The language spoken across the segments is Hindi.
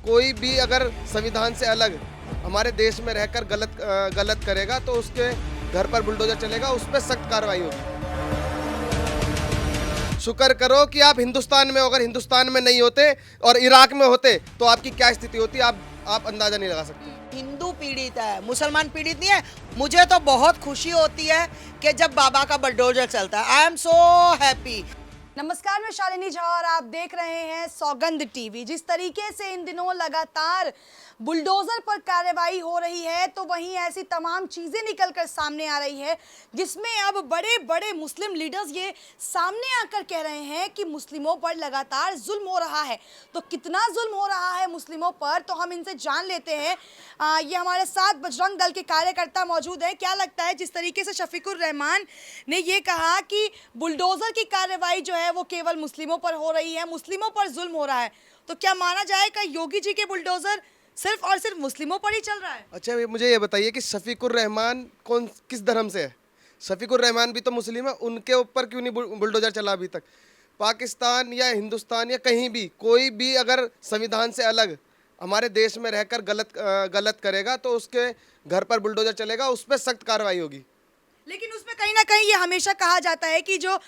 कोई भी अगर संविधान से अलग हमारे देश में रहकर गलत करेगा तो उसके घर पर बुलडोजर चलेगा, उस पर सख्त कार्रवाई होगी। शुक्र करो कि आप हिंदुस्तान में हो, अगर हिंदुस्तान में नहीं होते और इराक में होते तो आपकी क्या स्थिति होती, आप अंदाजा नहीं लगा सकते। हिंदू पीड़ित है, मुसलमान पीड़ित नहीं है। मुझे तो बहुत खुशी होती है कि जब बाबा का बुलडोजर चलता है। I am so happy. नमस्कार, मैं शालिनी झा और आप देख रहे हैं सौगंध टीवी। जिस तरीके से इन दिनों लगातार बुलडोजर पर कार्रवाई हो रही है, तो वहीं ऐसी तमाम चीजें निकलकर सामने आ रही है जिसमें अब बड़े बड़े मुस्लिम लीडर्स ये सामने आकर कह रहे हैं कि मुस्लिमों पर लगातार जुल्म हो रहा है। तो कितना जुल्म हो रहा है मुस्लिमों पर, तो हम इनसे जान लेते हैं। ये हमारे साथ बजरंग दल के कार्यकर्ता मौजूद हैं। क्या लगता है, जिस तरीके से शफीकुर रहमान ने ये कहा कि बुलडोजर की कार्रवाई जो है वो केवल मुस्लिमों पर हो रही है, मुस्लिमों पर जुल्म हो रहा है, तो क्या माना जाए कि योगी जी के बुलडोजर सिर्फ और सिर्फ मुस्लिमों पर ही चल रहा है? अच्छा, मुझे ये बताइए कि शफीकुर रहमान किस धर्म से है? शफीकुर रहमान भी तो मुस्लिम है, उनके ऊपर क्यों नहीं बुलडोजर चला अभी तक? पाकिस्तान या हिंदुस्तान या कहीं भी कोई भी अगर संविधान से अलग हमारे देश में रहकर गलत करेगा तो उसके घर पर बुलडोजर चलेगा, उस पर सख्त कार्रवाई होगी। लेकिन उसमें कहीं ना कहीं ये हमेशा कहा जाता है कि जो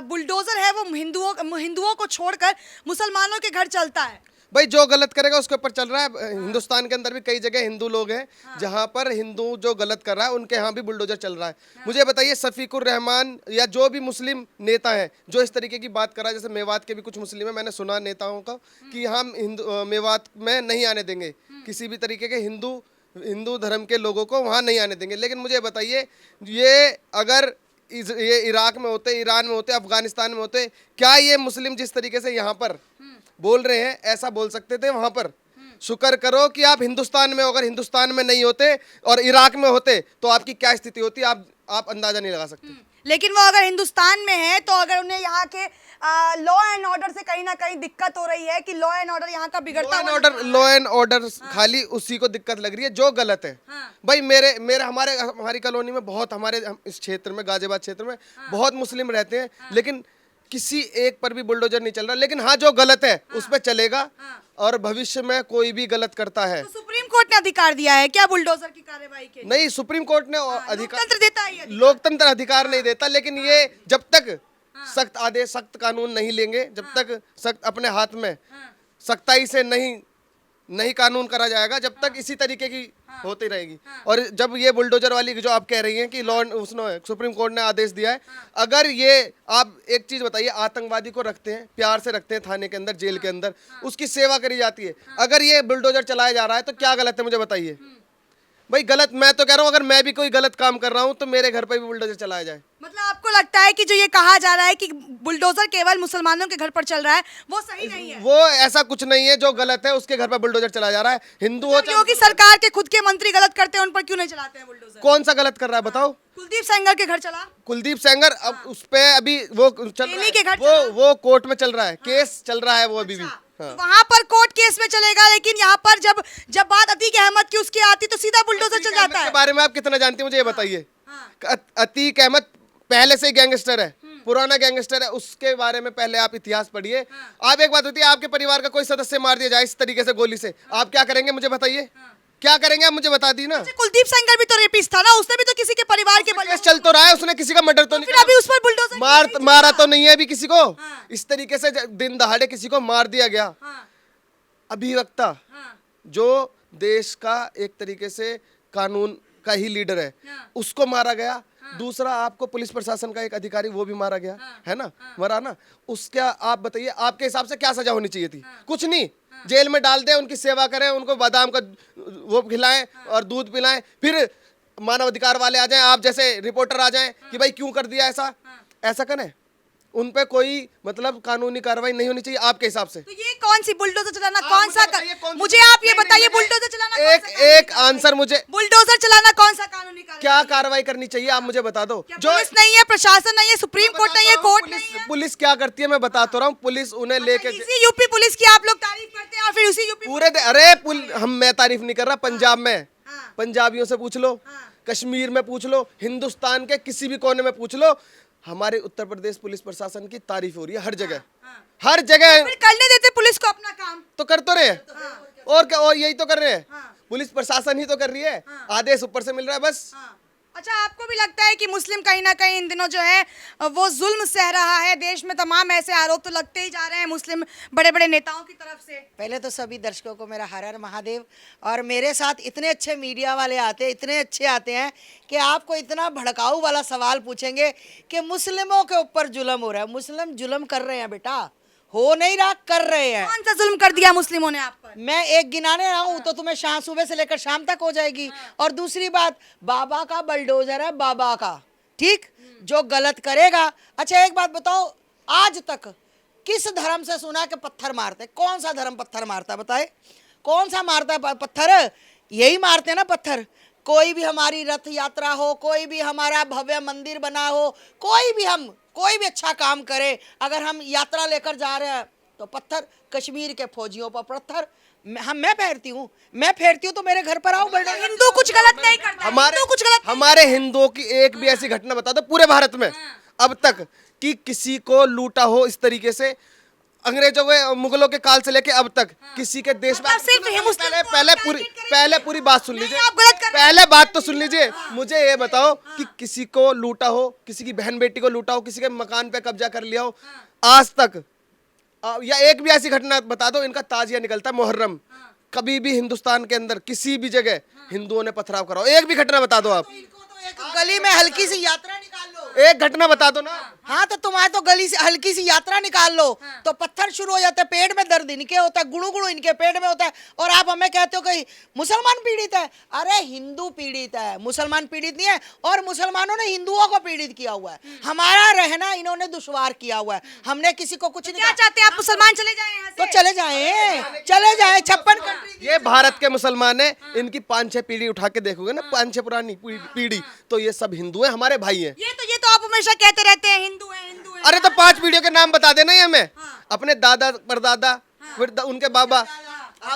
बुलडोजर है वो हिंदुओं को छोड़कर मुसलमानों के घर चलता है। भाई, जो गलत करेगा उसके ऊपर चल रहा है। हिंदुस्तान के अंदर भी कई जगह हिंदू लोग हैं जहां पर हिंदू जो गलत कर रहा है उनके यहाँ भी बुलडोजर चल रहा है। मुझे बताइए, शफीकुर रहमान या जो भी मुस्लिम नेता है जो इस तरीके की बात कर रहा है, जैसे मेवात के भी कुछ मुस्लिम है, मैंने सुना नेताओं का कि हम मेवात में नहीं आने देंगे, किसी भी तरीके के हिंदू धर्म के लोगों को वहाँ नहीं आने देंगे। लेकिन मुझे बताइए, ये अगर ये इराक में होते, ईरान में होते, अफगानिस्तान में होते, क्या ये मुस्लिम जिस तरीके से यहाँ पर बोल रहे हैं ऐसा बोल सकते थे वहाँ पर? शुक्र करो कि आप हिंदुस्तान में हो, अगर हिंदुस्तान में नहीं होते और इराक में होते तो आपकी क्या स्थिति होती, आप अंदाजा नहीं लगा सकते। लेकिन वो अगर हिंदुस्तान में है तो अगर उन्हें यहाँ के लॉ एंड ऑर्डर से कहीं ना कहीं दिक्कत हो रही है कि लॉ एंड ऑर्डर यहाँ का बिगड़ता लॉ एंड ऑर्डर खाली उसी को दिक्कत लग रही है जो गलत है। भाई, हमारी कॉलोनी में बहुत, हमारे इस क्षेत्र में, गाजियाबाद क्षेत्र में बहुत मुस्लिम रहते हैं, लेकिन किसी एक पर भी बुलडोजर नहीं चल रहा। लेकिन हाँ, जो गलत है उस पर चलेगा और भविष्य में कोई भी गलत करता है। तो सुप्रीम कोर्ट ने अधिकार दिया है क्या बुलडोजर की कार्रवाई के? नहीं, सुप्रीम कोर्ट ने अधिकार, लोकतंत्र देता है ये अधिकार। लोकतंत्र अधिकार नहीं देता, लेकिन ये जब तक सख्त आदेश, सख्त कानून नहीं लेंगे, जब तक सख्त अपने हाथ में सख्ताई से नहीं कानून करा जाएगा, जब तक इसी तरीके की होती रहेगी। और जब ये बुलडोजर वाली जो आप कह रही हैं कि उसने सुप्रीम कोर्ट ने आदेश दिया है, अगर ये, आप एक चीज बताइए, आतंकवादी को रखते हैं, प्यार से रखते हैं थाने के अंदर, जेल के अंदर, उसकी सेवा करी जाती है। अगर ये बुलडोजर चलाया जा रहा है तो क्या गलत है, मुझे बताइए। भाई, गलत मैं तो कह रहा हूँ, अगर मैं भी कोई गलत काम कर रहा हूँ तो मेरे घर पर भी बुलडोजर चलाया जाए। मतलब आपको लगता है कि जो ये कहा जा रहा है कि बुलडोजर केवल मुसलमानों के घर पर चल रहा है, वो सही नहीं है? वो ऐसा कुछ नहीं है, जो गलत है उसके घर पर बुलडोजर चलाया जा रहा है। हिंदू हो, योगी सरकार के खुद के मंत्री गलत करते हैं, उन पर क्यों नहीं चलाते हैं बुलडोजर? कौन सा गलत कर रहा है बताओ? कुलदीप सेंगर के घर चला। कुलदीप सेंगर, अब उस पे अभी वो चल रहा के घर है, वो कोर्ट में चल रहा है, केस चल रहा है वो अभी भी। तो वहाँ पर कोर्ट केस में चलेगा, लेकिन यहाँ पर जब बात अतीक अहमद की उसकी आती तो सीधा बुलडोजर चल जाता है। के बारे में आप कितना जानते हैं मुझे ये बताइए। अतीक अहमद पहले से गैंगस्टर है, पुराना गैंगस्टर है, उसके बारे में पहले आप इतिहास पढ़िए। आप एक बात होती है, आपके परिवार का कोई सदस्य मार दिया जाए इस तरीके से गोली से, आप क्या करेंगे मुझे बताइए? क्या करेंगे आप मुझे बता दी ना। कुलदीप सेंगर भी तो रेपिस्ट था ना, उसने भी तो किसी के परिवार के केस चल तो रहा है, उसने किसी का मर्डर तो नहीं, फिर अभी उस पर बुलडोजर मारा तो नहीं है अभी किसी को। इस तरीके से दिन दहाड़े किसी को मार दिया गया। अभिवक्ता जो देश का एक तरीके से कानून का ही लीडर है, उसको मारा गया। दूसरा, आपको पुलिस प्रशासन का एक अधिकारी, वो भी मारा गया है ना, मरा ना। उसका आप बताइए, आपके हिसाब से क्या सजा होनी चाहिए थी? कुछ नहीं, जेल में डाल दें, उनकी सेवा करें, उनको बादाम का वो खिलाएं और दूध पिलाएं, फिर मानव अधिकार वाले आ जाएं, आप जैसे रिपोर्टर आ जाएं कि भाई क्यों कर दिया ऐसा करें। उन पे कोई मतलब कानूनी कार्रवाई नहीं होनी चाहिए आपके हिसाब से? तो ये कौन सी बुलडोजर चलाना, कौन सा मुझे आप ये बताइए, बुलडोजर चलाना एक आंसर मुझे, बुलडोजर चलाना कौन सा कानूनी कार्रवाई? क्या कार्रवाई करनी चाहिए आप मुझे बता दो। जो पुलिस नहीं है, प्रशासन नहीं है, सुप्रीम कोर्ट नहीं है, कोर्ट नहीं है। पुलिस क्या करती है मैं बताता रहा हूँ। पुलिस उन्हें लेके, इसी यूपी पुलिस की आप लोग तारीफ करते हैं और फिर उसी यूपी पूरे अरे मैं तारीफ नहीं कर रहा, पंजाब में पंजाबियों से पूछ लो, कश्मीर में पूछ लो, हिंदुस्तान के किसी भी कोने में पूछ लो, हमारे उत्तर प्रदेश पुलिस प्रशासन की तारीफ हो रही है हर जगह, हर जगह। फिर करने देते पुलिस को अपना काम, तो कर तो रहे, और क्या, और यही तो कर रहे हैं। हाँ। पुलिस प्रशासन ही तो कर रही है। हाँ। आदेश ऊपर से मिल रहा है बस। हाँ। अच्छा, आपको भी लगता है कि मुस्लिम कहीं ना कहीं इन दिनों जो है वो जुल्म सह रहा है? देश में तमाम ऐसे आरोप तो लगते ही जा रहे हैं मुस्लिम बड़े बड़े नेताओं की तरफ से। पहले तो सभी दर्शकों को मेरा हर हर महादेव। और मेरे साथ इतने अच्छे मीडिया वाले आते हैं, इतने अच्छे आते हैं कि आपको इतना भड़काऊ वाला सवाल पूछेंगे कि मुस्लिमों के ऊपर जुल्म हो रहा है। मुस्लिम जुल्म कर रहे हैं बेटा, हो नहीं रहा, कर रहे हैं। कौन सा जुल्म कर दिया मुस्लिमों ने आप पर? मैं एक गिनाने आऊं तो तुम्हें शाम सुबह से लेकर शाम तक हो जाएगी। और दूसरी बात, बाबा का बलडोजर है, बाबा का, ठीक, जो गलत करेगा। अच्छा एक बात बताओ, आज तक किस धर्म से सुना कि पत्थर मारते? कौन सा धर्म पत्थर मारता है बताए? कौन सा मारता है पत्थर? यही मारते हैं ना पत्थर। कोई भी हमारी रथ यात्रा हो, कोई भी हमारा भव्य मंदिर बना हो, कोई भी अच्छा काम करे, अगर हम यात्रा लेकर जा रहे हैं तो पत्थर। कश्मीर के फौजियों पर पत्थर। मैं फेरती हूँ तो मेरे घर पर आओ। हिंदू कुछ गलत नहीं करता, हिंदू कुछ गलत नहीं। हमारे हिंदुओं की एक भी ऐसी घटना बता दो पूरे भारत में अब तक कि किसी को लूटा हो इस तरीके से, अंग्रेजों के, मुगलों के काल से लेके अब तक किसी के देश में। मतलब सिर्फ मुस्लिम को पहले पूरी बात सुन लीजिए, आप गलत कर रहे हैं। पहले बात तो सुन लीजिए। मुझे ये बताओ कि किसी को लूटा हो, किसी की बहन बेटी को लूटा हो, किसी के मकान पे कब्जा कर लिया हो आज तक? या एक भी ऐसी घटना बता दो। इनका ताजिया निकलता है मुहर्रम, कभी भी हिंदुस्तान के अंदर किसी भी जगह हिंदुओं ने पथराव करा हो, एक भी घटना बता दो आप। गली में हल्की सी यात्रा निकाल लो, एक घटना बता दो ना। हाँ तो तुम्हारे तो गली से हल्की सी यात्रा निकाल लो तो पत्थर शुरू हो जाते हैं। पेट में दर्द इनके होता है, गुड़ू गुड़ू इनके पेट में होता है, और आप हमें कहते हो कि मुसलमान पीड़ित है। अरे हिंदू पीड़ित है, मुसलमान पीड़ित नहीं है। और मुसलमानों ने हिंदुओं को पीड़ित किया हुआ है, हमारा रहना इन्होंने दुश्वार किया हुआ है। हमने किसी को कुछ नहीं क्या चाहते हैं आप? मुसलमान चले जाएं यहाँ से? तो चले जाए 56 कंट्री। ये भारत के मुसलमान है, इनकी 5-6 पीढ़ी उठा के देखोगे ना, 5-6 पुरानी पीढ़ी, तो ये सब हिंदू है, हमारे भाई हैं। ये तो आप हमेशा कहते रहते हैं हिंदू है, हिंदू है। अरे तो 5 पीढ़ियों के नाम बता देना ही हमें। अपने दादा परदादा, फिर उनके बाबा,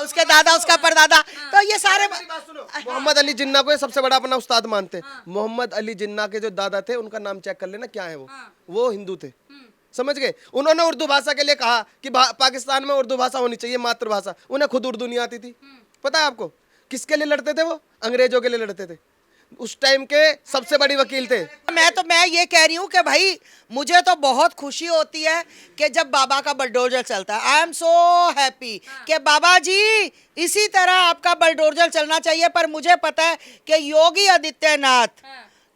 उसके दादा, उसका परदादा, तो ये सारे। मोहम्मद अली जिन्ना को ये सबसे बड़ा अपना उस्ताद मानते हैं। मोहम्मद अली जिन्ना के जो दादा थे उनका नाम चेक कर लेना क्या है, वो हिंदू थे, समझ गए। उन्होंने उर्दू भाषा के लिए कहा कि पाकिस्तान में उर्दू भाषा होनी चाहिए, मातृभाषा। उन्हें खुद उर्दू नहीं आती थी। पता है आपको किसके लिए लड़ते थे वो? अंग्रेजों के लिए लड़ते थे। उस टाइम के सबसे बड़ी वकील थे। मैं ये कह रही हूँ कि भाई मुझे तो बहुत खुशी होती है कि जब बाबा का बलडोजर चलता है। आई एम सो हैप्पी कि बाबा जी इसी तरह आपका बलडोजर चलना चाहिए। पर मुझे पता है कि योगी आदित्यनाथ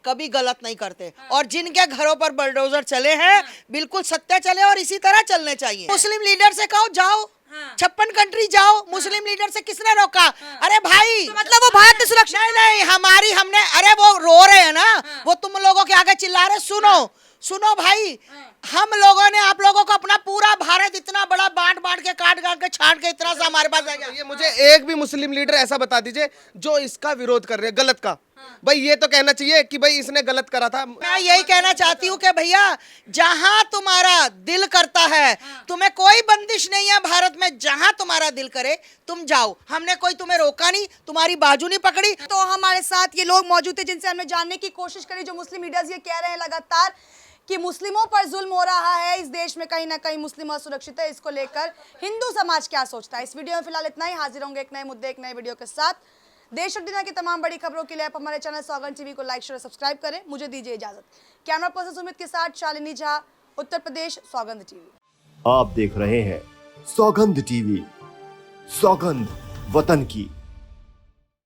कभी गलत नहीं करते, और जिनके घरों पर बलडोजर चले हैं बिल्कुल सत्य चले और इसी तरह चलने चाहिए। मुस्लिम लीडर से कहो जाओ 56 कंट्री जाओ, मुस्लिम लीडर से किसने रोका? अरे भाई तो मतलब वो भारत में सुरक्षा नहीं, हमने अरे वो रो रहे हैं ना, वो तुम लोगों के आगे चिल्ला रहे। सुनो भाई, हम लोगों ने आप लोगों को अपना पूरा भारत इतना बड़ा बांट के काट के छाट के इतना सा हमारे पास आ गया। ये मुझे एक भी मुस्लिम लीडर ऐसा बता दीजिए जो इसका विरोध कर रहे हैं, गलत का। भाई ये तो कहना चाहिए कि भाई इसने गलत करा था। मैं यही कहना चाहती हूँ कि भैया जहां तुम्हारा दिल करता है, तुम्हें कोई बंदिश नहीं है भारत में, जहां तुम्हारा दिल करे तुम जाओ। हमने कोई तुम्हें रोका नहीं, तुम्हारी बाजू नहीं पकड़ी। तो हमारे साथ ये लोग मौजूद थे जिनसे हमने जानने की कोशिश करी, जो मुस्लिम लीडर्स ये कह रहे हैं लगातार कि मुस्लिमों पर जुल्म हो रहा है इस देश में, कहीं ना कहीं मुस्लिम असुरक्षित है। इसको लेकर हिंदू समाज क्या सोचता है? इस वीडियो में फिलहाल इतना ही। हाजिर होंगे एक नए मुद्दे, एक नए वीडियो के साथ। देश और दुनिया की तमाम बड़ी खबरों के लिए आप हमारे चैनल सौगंध टीवी को लाइक, शेयर और सब्सक्राइब करें। मुझे दीजिए इजाजत। कैमरा पर्सन सुमित के साथ शालिनी झा, उत्तर प्रदेश, सौगंध टीवी। आप देख रहे हैं सौगंध टीवी, सौगंध वतन की।